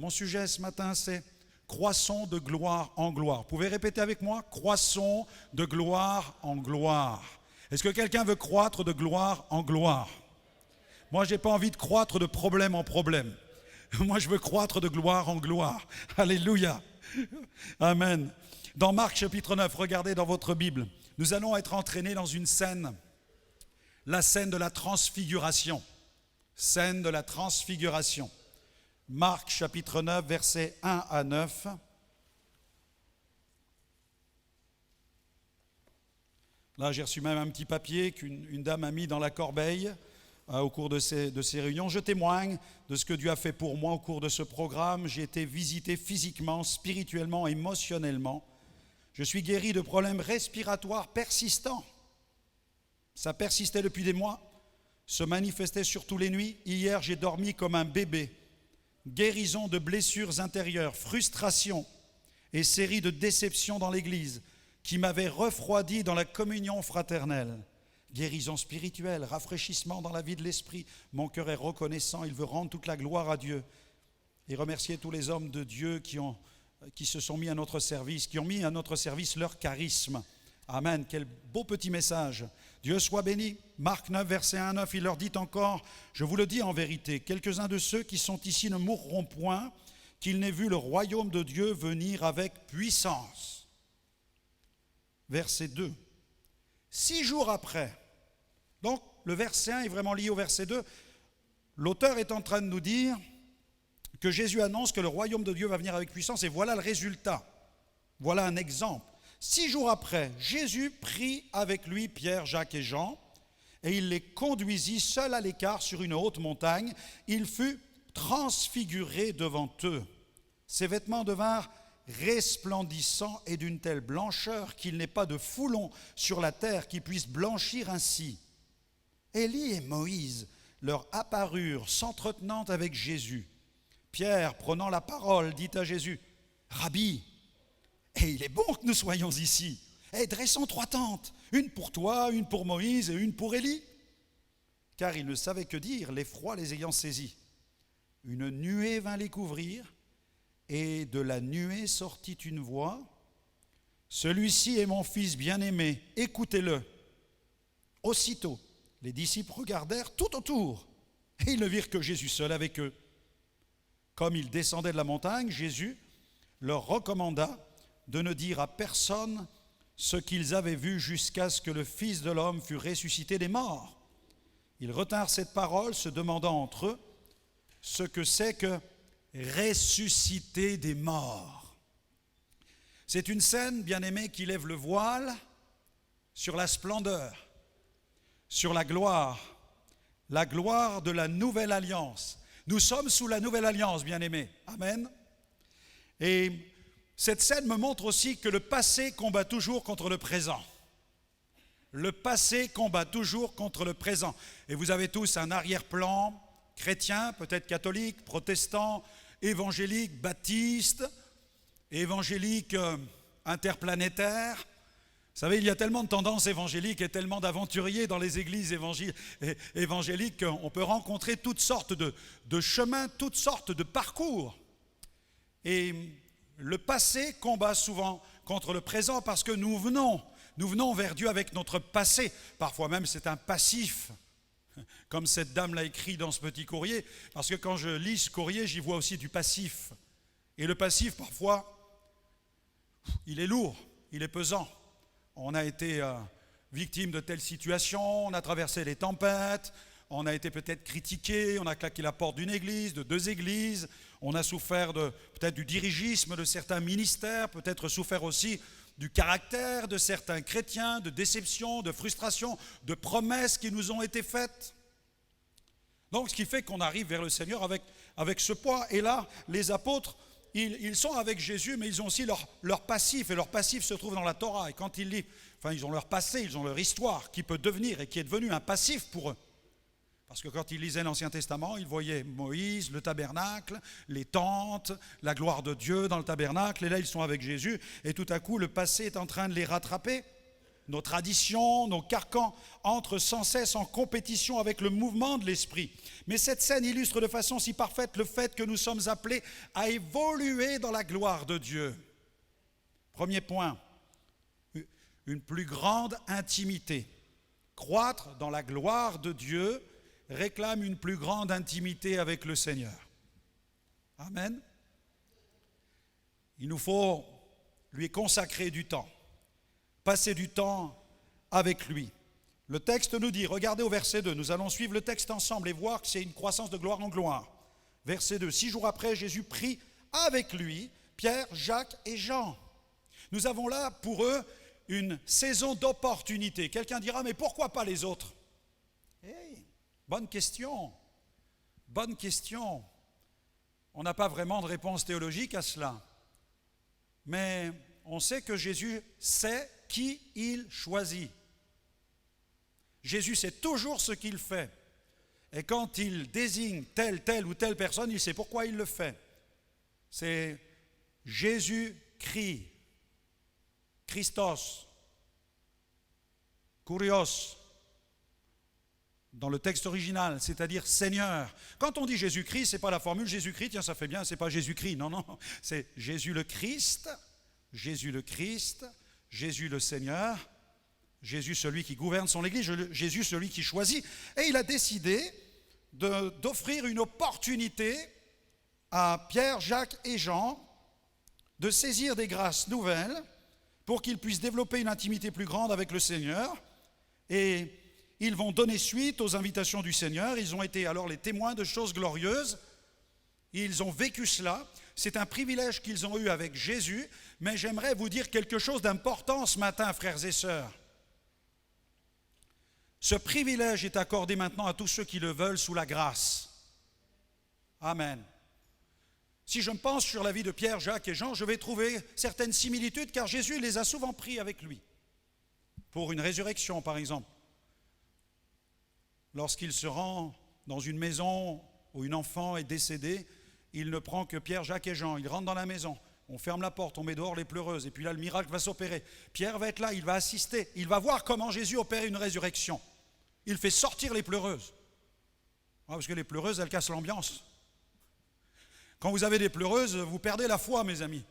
Mon sujet ce matin, c'est « Croissons de gloire en gloire ». Vous pouvez répéter avec moi ? « Croissons de gloire en gloire ». Est-ce que quelqu'un veut croître de gloire en gloire ? Moi, je n'ai pas envie de croître de problème en problème. Moi, je veux croître de gloire en gloire. Alléluia. Amen. Dans Marc chapitre 9, regardez dans votre Bible, nous allons être entraînés dans une scène, la scène de la transfiguration. Scène de la transfiguration. Marc chapitre 9, versets 1 à 9. Là, j'ai reçu même un petit papier qu'une dame a mis dans la corbeille au cours de ces réunions. Je témoigne de ce que Dieu a fait pour moi au cours de ce programme. J'ai été visité physiquement, spirituellement, émotionnellement. Je suis guéri de problèmes respiratoires persistants. Ça persistait depuis des mois, se manifestait surtout les nuits. Hier, j'ai dormi comme un bébé. Guérison de blessures intérieures, frustration et série de déceptions dans l'Église qui m'avaient refroidi dans la communion fraternelle. Guérison spirituelle, rafraîchissement dans la vie de l'esprit. Mon cœur est reconnaissant, il veut rendre toute la gloire à Dieu. Et remercier tous les hommes de Dieu qui se sont mis à notre service, qui ont mis à notre service leur charisme. Amen, quel beau petit message. Dieu soit béni. Marc 9, verset 1 à 9, il leur dit encore, je vous le dis en vérité, quelques-uns de ceux qui sont ici ne mourront point, qu'ils n'aient vu le royaume de Dieu venir avec puissance. Verset 2. 6 jours après, donc le verset 1 est vraiment lié au verset 2, l'auteur est en train de nous dire que Jésus annonce que le royaume de Dieu va venir avec puissance et voilà le résultat. Voilà un exemple. 6 jours après, Jésus prit avec lui Pierre, Jacques et Jean et il les conduisit seul à l'écart sur une haute montagne. Il fut transfiguré devant eux. Ses vêtements devinrent resplendissants et d'une telle blancheur qu'il n'est pas de foulon sur la terre qui puisse blanchir ainsi. Élie et Moïse leur apparurent s'entretenant avec Jésus. Pierre, prenant la parole, dit à Jésus, « Rabbi, et il est bon que nous soyons ici. Et dressons 3 tentes, une pour toi, une pour Moïse et une pour Élie. » Car ils ne savaient que dire, l'effroi les ayant saisis. Une nuée vint les couvrir, et de la nuée sortit une voix. « Celui-ci est mon fils bien-aimé, écoutez-le. » Aussitôt, les disciples regardèrent tout autour, et ils ne virent que Jésus seul avec eux. Comme ils descendaient de la montagne, Jésus leur recommanda de ne dire à personne ce qu'ils avaient vu jusqu'à ce que le Fils de l'homme fût ressuscité des morts. Ils retinrent cette parole, se demandant entre eux ce que c'est que ressusciter des morts. C'est une scène, bien-aimée, qui lève le voile sur la splendeur, sur la gloire de la nouvelle alliance. Nous sommes sous la nouvelle alliance, bien-aimés. Amen. Et cette scène me montre aussi que le passé combat toujours contre le présent. Le passé combat toujours contre le présent. Et vous avez tous un arrière-plan chrétien, peut-être catholique, protestant, évangélique, baptiste, évangélique interplanétaire. Vous savez, il y a tellement de tendances évangéliques et tellement d'aventuriers dans les églises évangéliques qu'on peut rencontrer toutes sortes de chemins, toutes sortes de parcours. Et le passé combat souvent contre le présent parce que nous venons vers Dieu avec notre passé. Parfois même c'est un passif, comme cette dame l'a écrit dans ce petit courrier, parce que quand je lis ce courrier, j'y vois aussi du passif. Et le passif, parfois, il est lourd, il est pesant. On a été victime de telles situations, on a traversé les tempêtes, on a été peut-être critiqué, on a claqué la porte d'une église, de 2 églises, on a souffert peut-être du dirigisme de certains ministères, peut-être souffert aussi du caractère de certains chrétiens, de déception, de frustration, de promesses qui nous ont été faites. Donc ce qui fait qu'on arrive vers le Seigneur avec ce poids. Et là, les apôtres, ils sont avec Jésus, mais ils ont aussi leur passif, et leur passif se trouve dans la Torah. Et quand ils lisent, ils ont leur passé, ils ont leur histoire, qui peut devenir et qui est devenu un passif pour eux. Parce que quand ils lisaient l'Ancien Testament, ils voyaient Moïse, le tabernacle, les tentes, la gloire de Dieu dans le tabernacle, et là ils sont avec Jésus, et tout à coup le passé est en train de les rattraper. nos traditions, nos carcans entrent sans cesse en compétition avec le mouvement de l'esprit. Mais cette scène illustre de façon si parfaite le fait que nous sommes appelés à évoluer dans la gloire de Dieu. Premier point, une plus grande intimité. Croître dans la gloire de Dieu réclame une plus grande intimité avec le Seigneur. Amen. Il nous faut lui consacrer du temps, passer du temps avec lui. Le texte nous dit, regardez au verset 2, nous allons suivre le texte ensemble et voir que c'est une croissance de gloire en gloire. Verset 2, 6 jours après, Jésus prit avec lui Pierre, Jacques et Jean. Nous avons là pour eux une saison d'opportunité. Quelqu'un dira, mais pourquoi pas les autres? Bonne question. Bonne question. On n'a pas vraiment de réponse théologique à cela. Mais on sait que Jésus sait qui il choisit. Jésus sait toujours ce qu'il fait. Et quand il désigne telle ou telle personne, il sait pourquoi il le fait. C'est Jésus-Christ, Christos, Kurios, dans le texte original, c'est-à-dire Seigneur. Quand on dit Jésus-Christ, ce n'est pas la formule Jésus-Christ, tiens, ça fait bien, ce n'est pas Jésus-Christ, non, c'est Jésus le Christ, Jésus le Seigneur, Jésus celui qui gouverne son Église, Jésus celui qui choisit. Et il a décidé d'offrir une opportunité à Pierre, Jacques et Jean de saisir des grâces nouvelles pour qu'ils puissent développer une intimité plus grande avec le Seigneur. Et ils vont donner suite aux invitations du Seigneur. Ils ont été alors les témoins de choses glorieuses. Ils ont vécu cela. C'est un privilège qu'ils ont eu avec Jésus. Mais j'aimerais vous dire quelque chose d'important ce matin, frères et sœurs. Ce privilège est accordé maintenant à tous ceux qui le veulent sous la grâce. Amen. Si je me penche sur la vie de Pierre, Jacques et Jean, je vais trouver certaines similitudes car Jésus les a souvent pris avec lui. Pour une résurrection, par exemple. Lorsqu'il se rend dans une maison où un enfant est décédé, il ne prend que Pierre, Jacques et Jean. Il rentre dans la maison, on ferme la porte, on met dehors les pleureuses. Et puis là, le miracle va s'opérer. Pierre va être là, il va assister. Il va voir comment Jésus opère une résurrection. Il fait sortir les pleureuses. Parce que les pleureuses, elles cassent l'ambiance. Quand vous avez des pleureuses, vous perdez la foi, mes amis.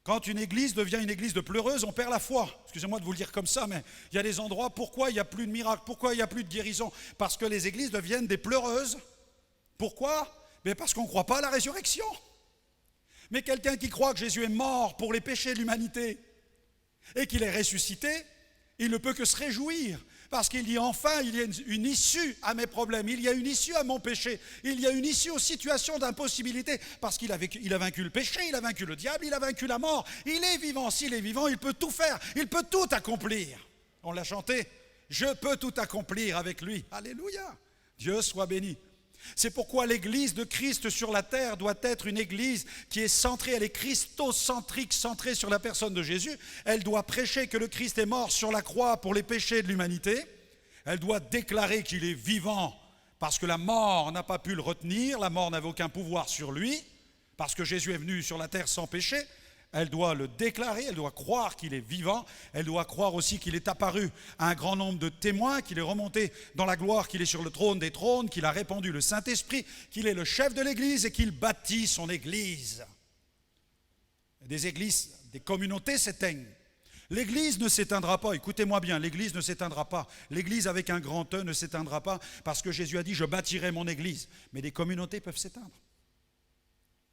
Quand une église devient une église de pleureuses, on perd la foi. Excusez-moi de vous le dire comme ça, mais il y a des endroits, pourquoi il n'y a plus de miracles, pourquoi il n'y a plus de guérison? Parce que les églises deviennent des pleureuses. Pourquoi? Mais parce qu'on ne croit pas à la résurrection. Mais quelqu'un qui croit que Jésus est mort pour les péchés de l'humanité et qu'il est ressuscité, il ne peut que se réjouir. Parce qu'il dit enfin, il y a une issue à mes problèmes, il y a une issue à mon péché, il y a une issue aux situations d'impossibilité, parce qu'il a vaincu le péché, il a vaincu le diable, il a vaincu la mort, il est vivant, s'il est vivant, il peut tout faire, il peut tout accomplir. On l'a chanté, je peux tout accomplir avec lui, alléluia, Dieu soit béni. C'est pourquoi l'église de Christ sur la terre doit être une église qui est centrée, elle est christocentrique, centrée sur la personne de Jésus. Elle doit prêcher que le Christ est mort sur la croix pour les péchés de l'humanité. Elle doit déclarer qu'il est vivant parce que la mort n'a pas pu le retenir, la mort n'avait aucun pouvoir sur lui, parce que Jésus est venu sur la terre sans péché. Elle doit le déclarer, elle doit croire qu'il est vivant, elle doit croire aussi qu'il est apparu à un grand nombre de témoins, qu'il est remonté dans la gloire, qu'il est sur le trône des trônes, qu'il a répandu le Saint-Esprit, qu'il est le chef de l'Église et qu'il bâtit son Église. Des églises, des communautés s'éteignent. L'Église ne s'éteindra pas, écoutez-moi bien, l'Église ne s'éteindra pas. L'Église avec un grand E ne s'éteindra pas parce que Jésus a dit « je bâtirai mon Église ». Mais des communautés peuvent s'éteindre.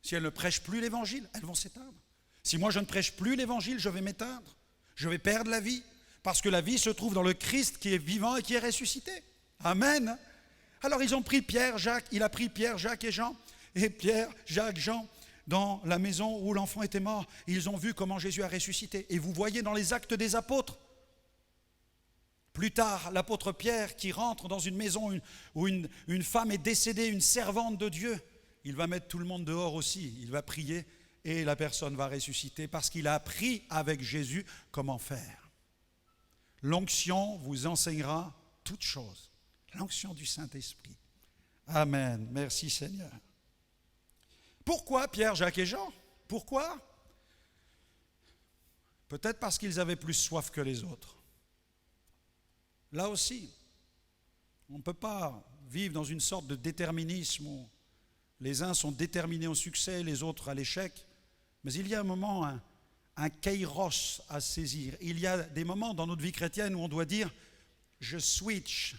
Si elles ne prêchent plus l'Évangile, elles vont s'éteindre. Si moi je ne prêche plus l'évangile, je vais m'éteindre, je vais perdre la vie, parce que la vie se trouve dans le Christ qui est vivant et qui est ressuscité. Amen. Alors ils ont pris Pierre, Jacques, il a pris Pierre, Jacques et Jean, et Pierre, Jacques, Jean, dans la maison où l'enfant était mort, ils ont vu comment Jésus a ressuscité. Et vous voyez dans les actes des apôtres, plus tard, l'apôtre Pierre qui rentre dans une maison où une femme est décédée, une servante de Dieu, il va mettre tout le monde dehors aussi, il va prier, et la personne va ressusciter parce qu'il a appris avec Jésus comment faire. L'onction vous enseignera toutes choses. L'onction du Saint-Esprit. Amen. Merci Seigneur. Pourquoi Pierre, Jacques et Jean? Pourquoi? Peut-être parce qu'ils avaient plus soif que les autres. Là aussi, on ne peut pas vivre dans une sorte de déterminisme où les uns sont déterminés au succès, les autres à l'échec. Mais il y a un moment, un kairos à saisir. Il y a des moments dans notre vie chrétienne où on doit dire « je switch,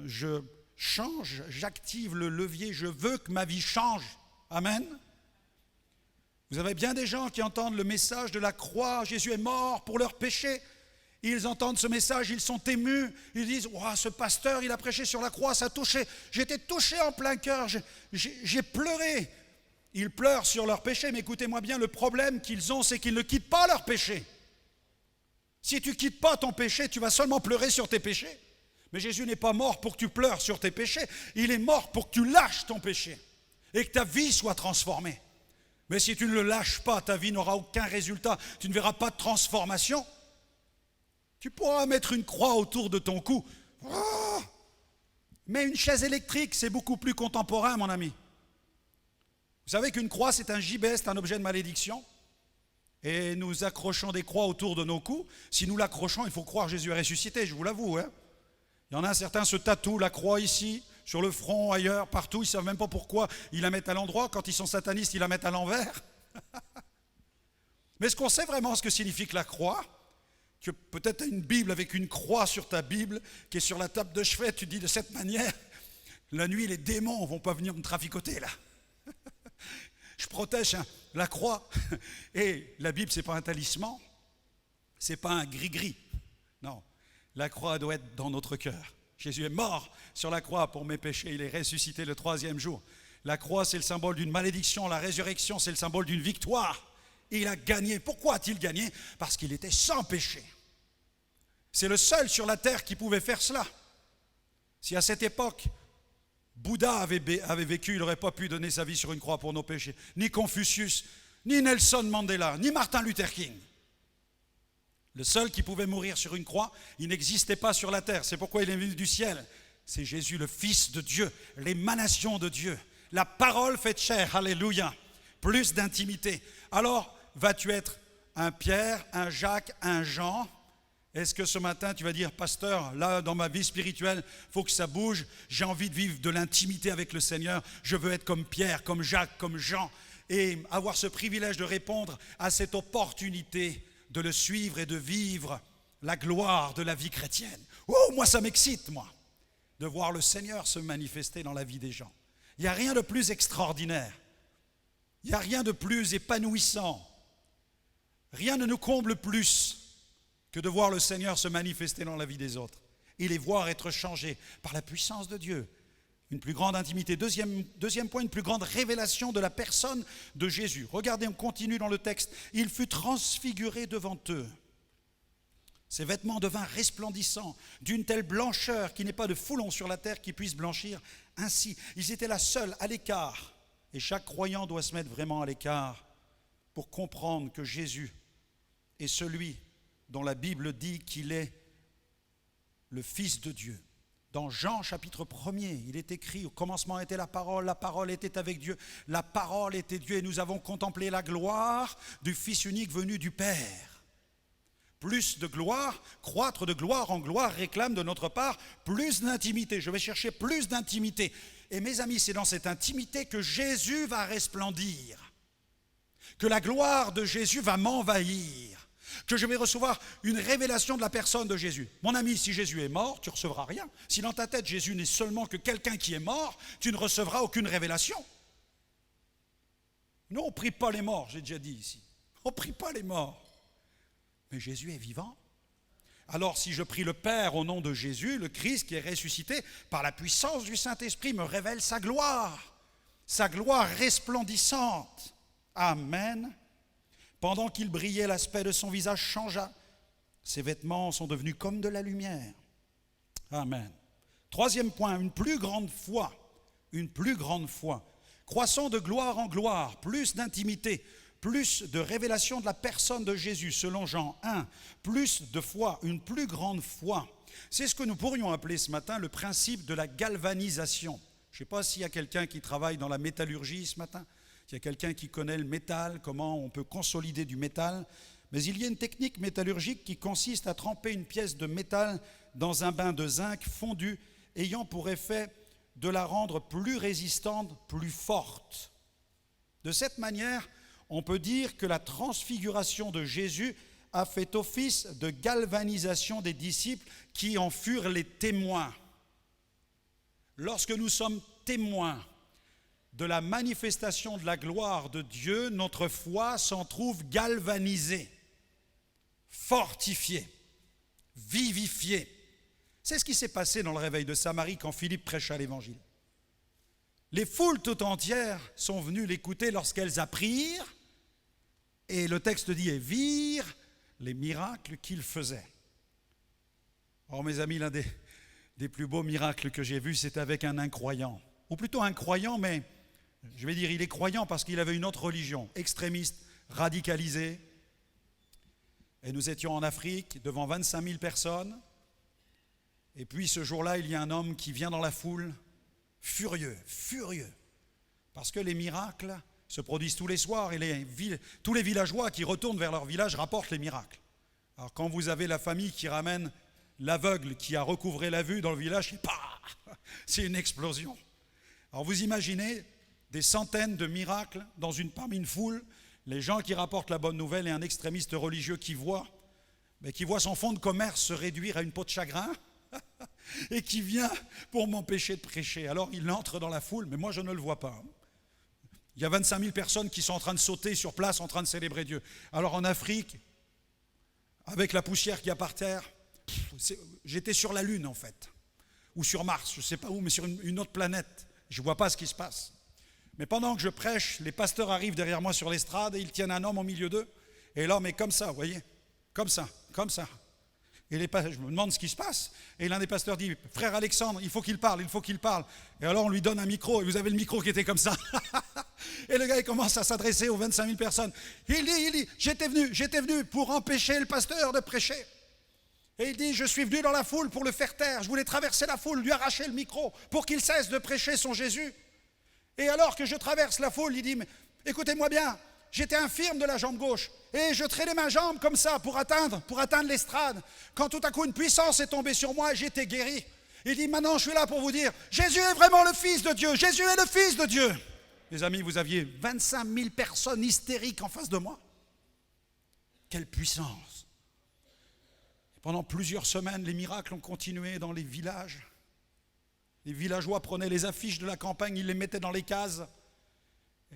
je change, j'active le levier, je veux que ma vie change. » Amen. Vous avez bien des gens qui entendent le message de la croix, Jésus est mort pour leurs péchés. Ils entendent ce message, ils sont émus, ils disent « ce pasteur, il a prêché sur la croix, ça a touché, j'étais touché en plein cœur, j'ai pleuré. » Ils pleurent sur leurs péchés, mais écoutez-moi bien, le problème qu'ils ont, c'est qu'ils ne quittent pas leurs péchés. Si tu ne quittes pas ton péché, tu vas seulement pleurer sur tes péchés. Mais Jésus n'est pas mort pour que tu pleures sur tes péchés, il est mort pour que tu lâches ton péché et que ta vie soit transformée. Mais si tu ne le lâches pas, ta vie n'aura aucun résultat, tu ne verras pas de transformation. Tu pourras mettre une croix autour de ton cou. Mais une chaise électrique, c'est beaucoup plus contemporain, mon ami. Vous savez qu'une croix, c'est un gibet, c'est un objet de malédiction. Et nous accrochons des croix autour de nos cous. Si nous l'accrochons, il faut croire que Jésus est ressuscité, je vous l'avoue. Il y en a certains se tatouent la croix ici, sur le front, ailleurs, partout. Ils ne savent même pas pourquoi ils la mettent à l'endroit. Quand ils sont satanistes, ils la mettent à l'envers. Mais est-ce qu'on sait vraiment ce que signifie que la croix? Que peut-être tu as une Bible avec une croix sur ta Bible qui est sur la table de chevet, tu dis de cette manière, la nuit les démons ne vont pas venir me traficoter là. Je protège la croix. Et la Bible, ce n'est pas un talisman, ce n'est pas un gris-gris. Non, la croix doit être dans notre cœur. Jésus est mort sur la croix pour mes péchés, il est ressuscité le 3e jour. La croix, c'est le symbole d'une malédiction, la résurrection, c'est le symbole d'une victoire. Il a gagné. Pourquoi a-t-il gagné? Parce qu'il était sans péché. C'est le seul sur la terre qui pouvait faire cela. Si à cette époque, Bouddha avait vécu, il n'aurait pas pu donner sa vie sur une croix pour nos péchés. Ni Confucius, ni Nelson Mandela, ni Martin Luther King. Le seul qui pouvait mourir sur une croix, il n'existait pas sur la terre. C'est pourquoi il est venu du ciel. C'est Jésus, le Fils de Dieu, l'émanation de Dieu. La parole faite chair, alléluia. Plus d'intimité. Alors, vas-tu être un Pierre, un Jacques, un Jean? Est-ce que ce matin, tu vas dire, pasteur, là, dans ma vie spirituelle, il faut que ça bouge, j'ai envie de vivre de l'intimité avec le Seigneur, je veux être comme Pierre, comme Jacques, comme Jean, et avoir ce privilège de répondre à cette opportunité de le suivre et de vivre la gloire de la vie chrétienne. Oh, moi, ça m'excite, moi, de voir le Seigneur se manifester dans la vie des gens. Il n'y a rien de plus extraordinaire, il n'y a rien de plus épanouissant, rien ne nous comble plus que de voir le Seigneur se manifester dans la vie des autres et les voir être changés par la puissance de Dieu. Une plus grande intimité. Deuxième point, une plus grande révélation de la personne de Jésus. Regardez, on continue dans le texte. Il fut transfiguré devant eux. Ses vêtements devinrent resplendissants, d'une telle blancheur qu'il n'y ait pas de foulon sur la terre qui puisse blanchir ainsi. Ils étaient là seuls, à l'écart. Et chaque croyant doit se mettre vraiment à l'écart pour comprendre que Jésus est celui dont la Bible dit qu'il est le Fils de Dieu. Dans Jean chapitre 1er, il est écrit, au commencement était la parole était avec Dieu, la parole était Dieu et nous avons contemplé la gloire du Fils unique venu du Père. Plus de gloire, croître de gloire en gloire réclame de notre part plus d'intimité. Je vais chercher plus d'intimité. Et mes amis, c'est dans cette intimité que Jésus va resplendir, que la gloire de Jésus va m'envahir, que je vais recevoir une révélation de la personne de Jésus. Mon ami, si Jésus est mort, tu ne recevras rien. Si dans ta tête, Jésus n'est seulement que quelqu'un qui est mort, tu ne recevras aucune révélation. Nous, on ne prie pas les morts, j'ai déjà dit ici. On ne prie pas les morts. Mais Jésus est vivant. Alors si je prie le Père au nom de Jésus, le Christ qui est ressuscité, par la puissance du Saint-Esprit me révèle sa gloire resplendissante. Amen. Pendant qu'il brillait, l'aspect de son visage changea. Ses vêtements sont devenus comme de la lumière. Amen. Troisième point, une plus grande foi. Croissons de gloire en gloire, plus d'intimité, plus de révélation de la personne de Jésus, selon Jean 1. Plus de foi, une plus grande foi. C'est ce que nous pourrions appeler ce matin le principe de la galvanisation. Je ne sais pas s'il y a quelqu'un qui travaille dans la métallurgie ce matin. S'il y a quelqu'un qui connaît le métal, comment on peut consolider du métal. Mais il y a une technique métallurgique qui consiste à tremper une pièce de métal dans un bain de zinc fondu, ayant pour effet de la rendre plus résistante, plus forte. De cette manière, on peut dire que la transfiguration de Jésus a fait office de galvanisation des disciples qui en furent les témoins. Lorsque nous sommes témoins de la manifestation de la gloire de Dieu, notre foi s'en trouve galvanisée, fortifiée, vivifiée. C'est ce qui s'est passé dans le réveil de Samarie quand Philippe prêcha l'évangile. Les foules tout entières sont venues l'écouter lorsqu'elles apprirent, et le texte dit, et virent les miracles qu'il faisait. Or, mes amis, l'un des plus beaux miracles que j'ai vus, c'est avec un incroyant. Ou plutôt un croyant, mais je vais dire, il est croyant parce qu'il avait une autre religion, extrémiste, radicalisé. Et nous étions en Afrique, devant 25 000 personnes. Et puis, ce jour-là, il y a un homme qui vient dans la foule, furieux, parce que les miracles se produisent tous les soirs et tous les villageois qui retournent vers leur village rapportent les miracles. Alors quand vous avez la famille qui ramène l'aveugle qui a recouvré la vue dans le village, c'est une explosion. Alors vous imaginez des centaines de miracles parmi une foule, les gens qui rapportent la bonne nouvelle et un extrémiste religieux qui voit son fonds de commerce se réduire à une peau de chagrin et qui vient pour m'empêcher de prêcher. Alors il entre dans la foule, mais moi je ne le vois pas. Il y a 25 000 personnes qui sont en train de sauter sur place, en train de célébrer Dieu. Alors en Afrique, avec la poussière qu'il y a par terre, j'étais sur la Lune en fait, ou sur Mars, je ne sais pas où, mais sur une autre planète. Je ne vois pas ce qui se passe. Mais pendant que je prêche, les pasteurs arrivent derrière moi sur l'estrade et ils tiennent un homme au milieu d'eux. Et l'homme est comme ça, vous voyez, comme ça. Et je me demande ce qui se passe. Et l'un des pasteurs dit, frère Alexandre, il faut qu'il parle. Et alors on lui donne un micro, et vous avez le micro qui était comme ça. Et le gars il commence à s'adresser aux 25 000 personnes. Il dit, j'étais venu pour empêcher le pasteur de prêcher. Et il dit, je suis venu dans la foule pour le faire taire. Je voulais traverser la foule, lui arracher le micro pour qu'il cesse de prêcher son Jésus. Et alors que je traverse la foule, il dit, mais écoutez-moi bien, j'étais infirme de la jambe gauche et je traînais ma jambe comme ça pour atteindre l'estrade. Quand tout à coup une puissance est tombée sur moi et j'étais guéri. Il dit, maintenant je suis là pour vous dire, Jésus est vraiment le Fils de Dieu. Jésus est le Fils de Dieu. Les amis, vous aviez 25 000 personnes hystériques en face de moi. Quelle puissance! Et pendant plusieurs semaines, les miracles ont continué dans les villages. Les villageois prenaient les affiches de la campagne, ils les mettaient dans les cases.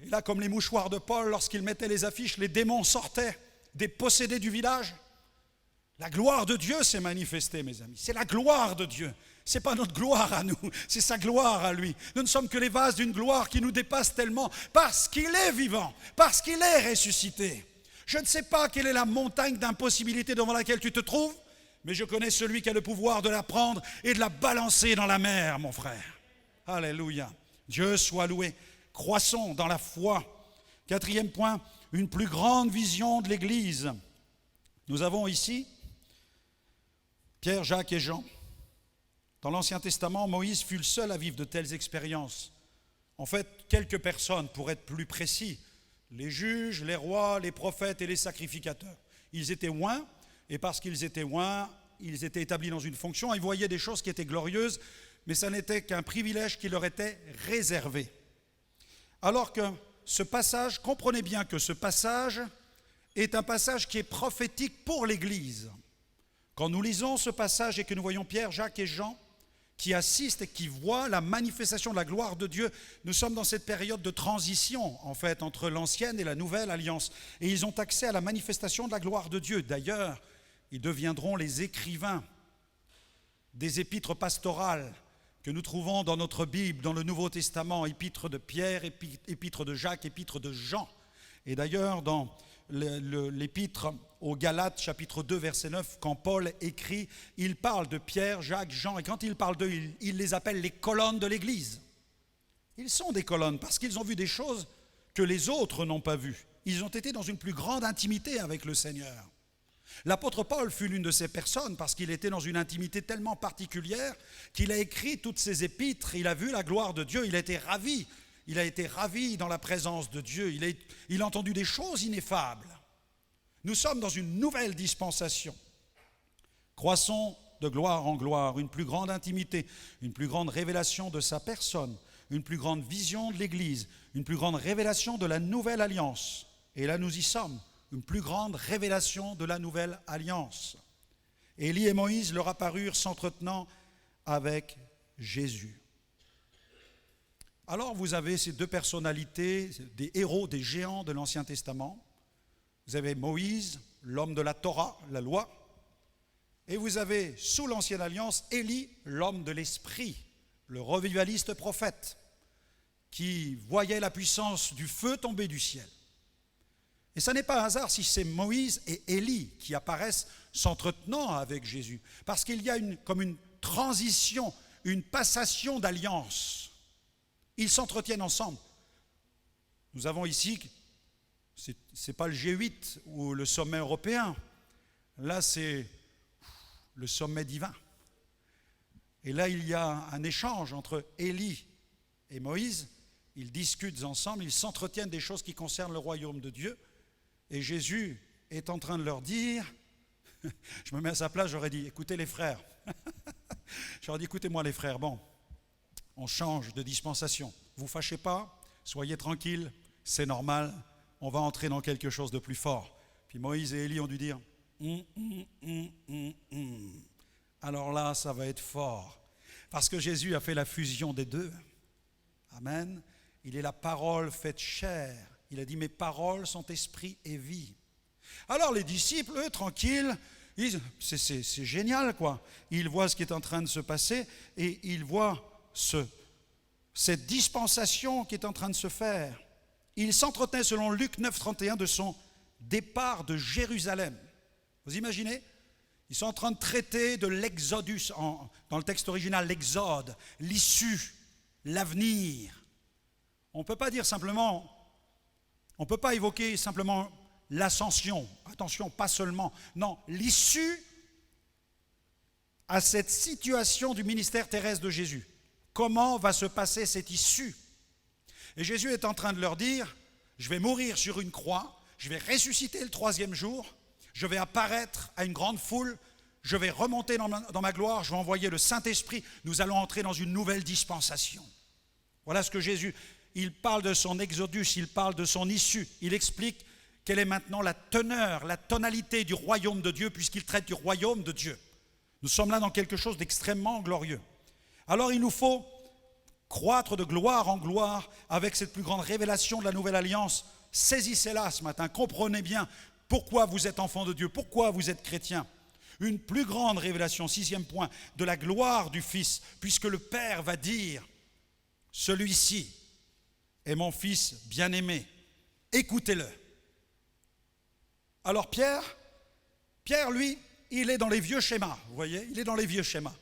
Et là, comme les mouchoirs de Paul, lorsqu'ils mettaient les affiches, les démons sortaient des possédés du village. La gloire de Dieu s'est manifestée, mes amis. C'est la gloire de Dieu. Ce n'est pas notre gloire à nous, c'est sa gloire à lui. Nous ne sommes que les vases d'une gloire qui nous dépasse tellement parce qu'il est vivant, parce qu'il est ressuscité. Je ne sais pas quelle est la montagne d'impossibilité devant laquelle tu te trouves, mais je connais celui qui a le pouvoir de la prendre et de la balancer dans la mer, mon frère. Alléluia. Dieu soit loué. Croissons dans la foi. 4e point, une plus grande vision de l'Église. Nous avons ici Pierre, Jacques et Jean. Dans l'Ancien Testament, Moïse fut le seul à vivre de telles expériences. En fait, quelques personnes, pour être plus précis, les juges, les rois, les prophètes et les sacrificateurs. Ils étaient oints, et parce qu'ils étaient oints, ils étaient établis dans une fonction, ils voyaient des choses qui étaient glorieuses, mais ça n'était qu'un privilège qui leur était réservé. Alors que ce passage, comprenez bien que ce passage est un passage qui est prophétique pour l'Église. Quand nous lisons ce passage et que nous voyons Pierre, Jacques et Jean qui assistent et qui voient la manifestation de la gloire de Dieu, nous sommes dans cette période de transition, en fait, entre l'ancienne et la nouvelle alliance. Et ils ont accès à la manifestation de la gloire de Dieu. D'ailleurs, ils deviendront les écrivains des épîtres pastorales que nous trouvons dans notre Bible, dans le Nouveau Testament, épîtres de Pierre, épîtres de Jacques, épîtres de Jean. Et d'ailleurs, dans l'épître aux Galates, chapitre 2, verset 9, quand Paul écrit, il parle de Pierre, Jacques, Jean, et quand il parle d'eux, il les appelle les colonnes de l'Église. Ils sont des colonnes parce qu'ils ont vu des choses que les autres n'ont pas vues. Ils ont été dans une plus grande intimité avec le Seigneur. L'apôtre Paul fut l'une de ces personnes parce qu'il était dans une intimité tellement particulière qu'il a écrit toutes ses épîtres, il a vu la gloire de Dieu, il a été ravi dans la présence de Dieu, il a entendu des choses ineffables. Nous sommes dans une nouvelle dispensation. Croissons de gloire en gloire, une plus grande intimité, une plus grande révélation de sa personne, une plus grande vision de l'Église, une plus grande révélation de la nouvelle alliance. Et là, nous y sommes, une plus grande révélation de la nouvelle alliance. Élie et Moïse leur apparurent s'entretenant avec Jésus. Alors, vous avez ces deux personnalités, des héros, des géants de l'Ancien Testament. Vous avez Moïse, l'homme de la Torah, la loi. Et vous avez, sous l'Ancienne Alliance, Élie, l'homme de l'Esprit, le revivaliste prophète, qui voyait la puissance du feu tomber du ciel. Et ce n'est pas un hasard si c'est Moïse et Élie qui apparaissent s'entretenant avec Jésus, parce qu'il y a comme une transition, une passation d'alliance. Ils s'entretiennent ensemble. Nous avons ici, ce n'est pas le G8 ou le sommet européen, là c'est le sommet divin. Et là, il y a un échange entre Élie et Moïse. Ils discutent ensemble, ils s'entretiennent des choses qui concernent le royaume de Dieu. Et Jésus est en train de leur dire, je me mets à sa place, j'aurais dit, écoutez les frères. J'aurais dit, écoutez-moi les frères, bon, on change de dispensation. Vous ne fâchez pas, soyez tranquilles, c'est normal, on va entrer dans quelque chose de plus fort. Puis Moïse et Élie ont dû dire, alors là, ça va être fort. Parce que Jésus a fait la fusion des deux. Amen. Il est la parole faite chair. Il a dit, mes paroles sont esprit et vie. Alors les disciples, eux, tranquilles, c'est génial, quoi. Ils voient ce qui est en train de se passer et ils voient cette dispensation qui est en train de se faire. Ils s'entretenaient, selon Luc 9, 31, de son départ de Jérusalem. Vous imaginez ? Ils sont en train de traiter de l'exodus, dans le texte original, l'exode, l'issue, l'avenir. On ne peut pas dire simplement, on ne peut pas évoquer simplement l'ascension. Attention, pas seulement. Non, l'issue à cette situation du ministère terrestre de Jésus. Comment va se passer cette issue ? Et Jésus est en train de leur dire, je vais mourir sur une croix, je vais ressusciter le 3e jour, je vais apparaître à une grande foule, je vais remonter dans ma gloire, je vais envoyer le Saint-Esprit, nous allons entrer dans une nouvelle dispensation. Voilà ce que Jésus, il parle de son exodus, il parle de son issue, il explique quelle est maintenant la teneur, la tonalité du royaume de Dieu, puisqu'il traite du royaume de Dieu. Nous sommes là dans quelque chose d'extrêmement glorieux. Alors il nous faut croître de gloire en gloire avec cette plus grande révélation de la nouvelle alliance. Saisissez-la ce matin, comprenez bien pourquoi vous êtes enfants de Dieu, pourquoi vous êtes chrétiens. Une plus grande révélation, 6e point, de la gloire du Fils, puisque le Père va dire, celui-ci est mon Fils bien-aimé, écoutez-le. Alors Pierre, lui, il est dans les vieux schémas, vous voyez, il est dans les vieux schémas.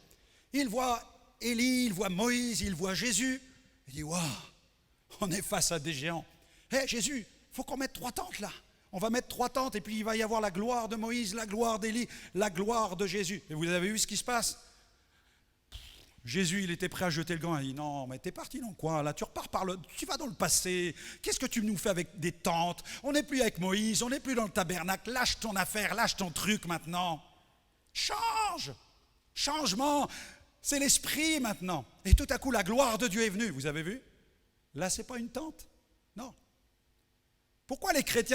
Il voit Élie, il voit Moïse, il voit Jésus, il dit, waouh, on est face à des géants. Hé Jésus, il faut qu'on mette 3 tentes là. On va mettre 3 tentes et puis il va y avoir la gloire de Moïse, la gloire d'Élie, la gloire de Jésus. Et vous avez vu ce qui se passe ? Jésus, il était prêt à jeter le gant. Il dit, non, mais t'es parti dans quoi là ? Tu repars tu vas dans le passé. Qu'est-ce que tu nous fais avec des tentes ? On n'est plus avec Moïse, on n'est plus dans le tabernacle. Lâche ton affaire, lâche ton truc maintenant. Change ! Changement ! C'est l'esprit maintenant. Et tout à coup, la gloire de Dieu est venue. Vous avez vu ? Là, ce n'est pas une tente. Non. Pourquoi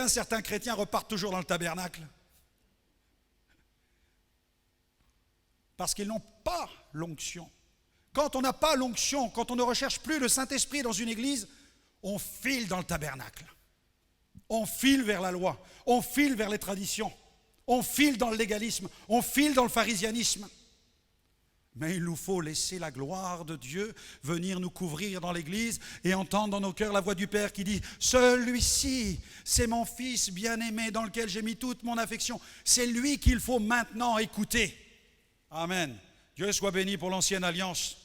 certains chrétiens repartent toujours dans le tabernacle ? Parce qu'ils n'ont pas l'onction. Quand on n'a pas l'onction, quand on ne recherche plus le Saint-Esprit dans une église, on file dans le tabernacle. On file vers la loi. On file vers les traditions. On file dans le légalisme. On file dans le pharisianisme. Mais il nous faut laisser la gloire de Dieu venir nous couvrir dans l'église et entendre dans nos cœurs la voix du Père qui dit « Celui-ci, c'est mon Fils bien-aimé dans lequel j'ai mis toute mon affection. C'est lui qu'il faut maintenant écouter. » Amen. Dieu soit béni pour l'ancienne alliance.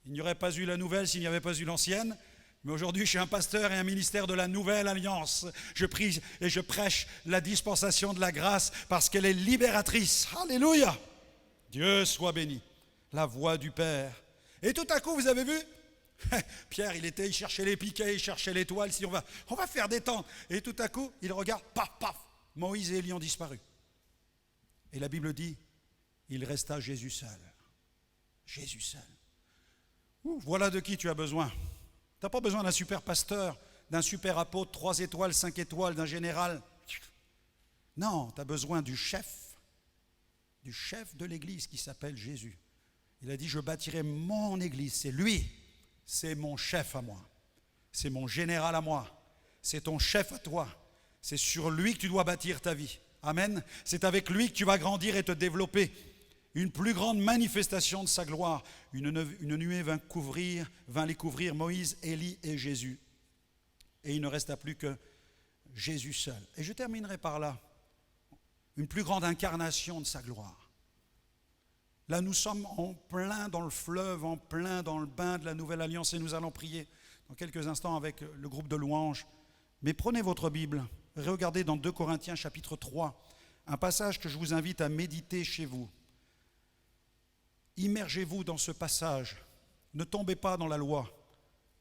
Il n'y aurait pas eu la nouvelle s'il n'y avait pas eu l'ancienne. Mais aujourd'hui, je suis un pasteur et un ministère de la nouvelle alliance. Je prie et je prêche la dispensation de la grâce parce qu'elle est libératrice. Alléluia. Dieu soit béni. La voix du Père. Et tout à coup, vous avez vu, Pierre, il cherchait les piquets, il cherchait l'étoile, si on va faire des tentes. Et tout à coup, il regarde, paf, paf, Moïse et Élie ont disparu. Et la Bible dit, Il resta Jésus seul. Jésus seul. Voilà de qui tu as besoin. Tu n'as pas besoin d'un super pasteur, d'un super apôtre, 3 étoiles, 5 étoiles, d'un général. Non, tu as besoin du chef de l'église qui s'appelle Jésus. Il a dit, je bâtirai mon église. C'est lui, c'est mon chef à moi. C'est mon général à moi. C'est ton chef à toi. C'est sur lui que tu dois bâtir ta vie. Amen. C'est avec lui que tu vas grandir et te développer. Une plus grande manifestation de sa gloire. Une nuée vint les couvrir Moïse, Élie et Jésus. Et il ne resta plus que Jésus seul. Et je terminerai par là. Une plus grande incarnation de sa gloire. Là, nous sommes en plein dans le fleuve, en plein dans le bain de la nouvelle alliance et nous allons prier dans quelques instants avec le groupe de louanges. Mais prenez votre Bible, regardez dans 2 Corinthiens chapitre 3, un passage que je vous invite à méditer chez vous. Immergez-vous dans ce passage. Ne tombez pas dans la loi.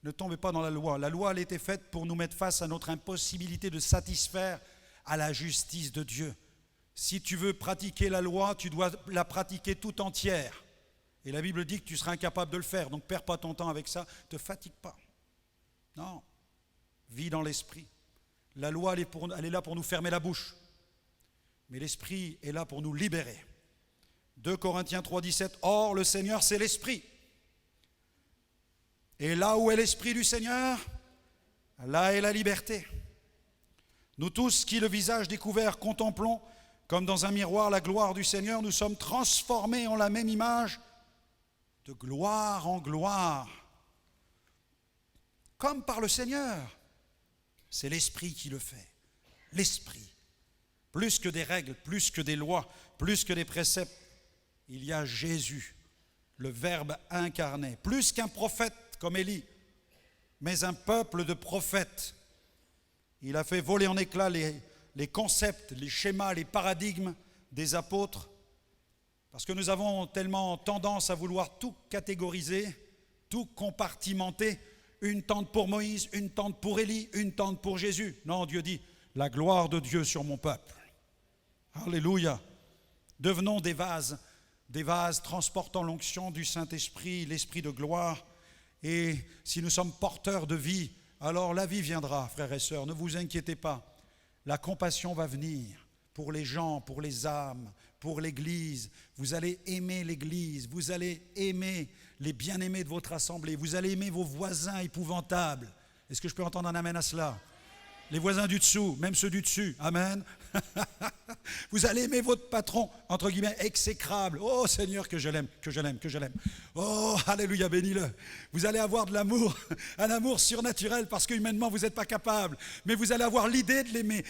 Ne tombez pas dans la loi. La loi, elle était faite pour nous mettre face à notre impossibilité de satisfaire à la justice de Dieu. Si tu veux pratiquer la loi, tu dois la pratiquer tout entière. Et la Bible dit que tu seras incapable de le faire. Donc, perds pas ton temps avec ça. Ne te fatigue pas. Non. Vis dans l'esprit. La loi, elle est là pour nous fermer la bouche. Mais l'esprit est là pour nous libérer. 2 Corinthiens 3, 17. Or, le Seigneur, c'est l'esprit. Et là où est l'esprit du Seigneur, là est la liberté. Nous tous qui, le visage découvert, contemplons comme dans un miroir la gloire du Seigneur, nous sommes transformés en la même image, de gloire en gloire, comme par le Seigneur. C'est l'Esprit qui le fait. L'Esprit. Plus que des règles, plus que des lois, plus que des préceptes, il y a Jésus, le Verbe incarné. Plus qu'un prophète comme Élie, mais un peuple de prophètes. Il a fait voler en éclats les concepts, les schémas, les paradigmes des apôtres, parce que nous avons tellement tendance à vouloir tout catégoriser, tout compartimenter, une tente pour Moïse, une tente pour Élie, une tente pour Jésus. Non, Dieu dit, la gloire de Dieu sur mon peuple. Alléluia. Devenons des vases transportant l'onction du Saint-Esprit, l'Esprit de gloire. Et si nous sommes porteurs de vie, alors la vie viendra, frères et sœurs, ne vous inquiétez pas. La compassion va venir pour les gens, pour les âmes, pour l'Église. Vous allez aimer l'Église, vous allez aimer les bien-aimés de votre assemblée, vous allez aimer vos voisins épouvantables. Est-ce que je peux entendre un amen à cela? Les voisins du dessous, même ceux du dessus, amen. Vous allez aimer votre patron, entre guillemets, exécrable. Oh Seigneur, que je l'aime, que je l'aime, que je l'aime. Oh, alléluia, bénis-le. Vous allez avoir de l'amour, un amour surnaturel parce que humainement vous n'êtes pas capable. Mais vous allez avoir l'idée de l'aimer.